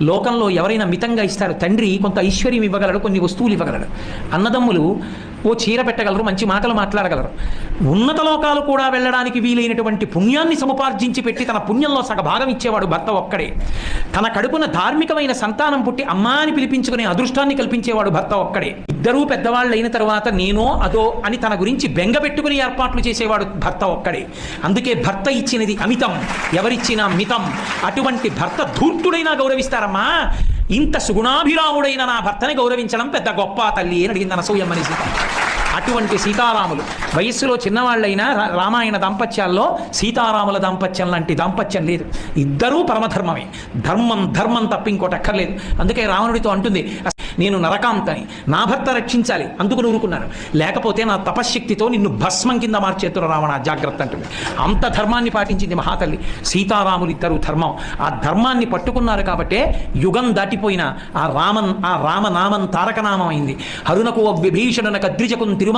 లోకంలో ఎవరైనా మితంగా ఇస్తారు. తండ్రి కొంత ఐశ్వర్యం ఇవ్వగలడు, కొన్ని వస్తువులు ఇవ్వగలడు. అన్నదమ్ములు ఓ చీర పెట్టగలరు, మంచి మాటలు మాట్లాడగలరు. ఉన్నత లోకాలు కూడా వెళ్ళడానికి వీలైనటువంటి పుణ్యాన్ని సముపార్జించి పెట్టి తన పుణ్యంలో సగభాగం ఇచ్చేవాడు భర్త ఒక్కడే. తన కడుపున ధార్మికమైన సంతానం పుట్టి అమ్మా అని పిలిపించుకునే అదృష్టాన్ని కల్పించేవాడు భర్త ఒక్కడే. ఇద్దరూ పెద్దవాళ్ళు అయిన తర్వాత నేనో అదో అని తన గురించి బెంగ పెట్టుకుని ఏర్పాట్లు చేసేవాడు భర్త ఒక్కడే. అందుకే భర్త ఇచ్చినది అమితం, ఎవరిచ్చినా మితం. అటువంటి భర్త ధూర్తుడైనా గౌరవిస్తారమ్మా. ఇంత సుగుణాభిరాముడైన నా భర్తని గౌరవించడం పెద్ద గొప్ప తల్లి అని అడిగింది అనసూయమ్మని సీత. అటువంటి సీతారాములు వయస్సులో చిన్నవాళ్ళైనా రామాయణ దాంపత్యాల్లో సీతారాముల దాంపత్యం లాంటి దాంపత్యం లేదు. ఇద్దరూ పరమధర్మమే. ధర్మం తప్ప ఇంకోటి అక్కర్లేదు. అందుకే రావణుడితో అంటుంది, నేను నరకాంతని, నా భర్త రక్షించాలి, అందుకు ఊరుకున్నాను, లేకపోతే నా తపశ్శక్తితో నిన్ను భస్మం కింద మార్చేతురు రావణ, జాగ్రత్త అంటుంది. అంత ధర్మాన్ని పాటించింది మహాతల్లి. సీతారాములు ఇద్దరు ధర్మం, ఆ ధర్మాన్ని పట్టుకున్నారు కాబట్టే యుగం దాటిపోయిన ఆ రామనామం తారకనామం అయింది. హరునకు విభీషణునకు అద్రిజకు తిరుమ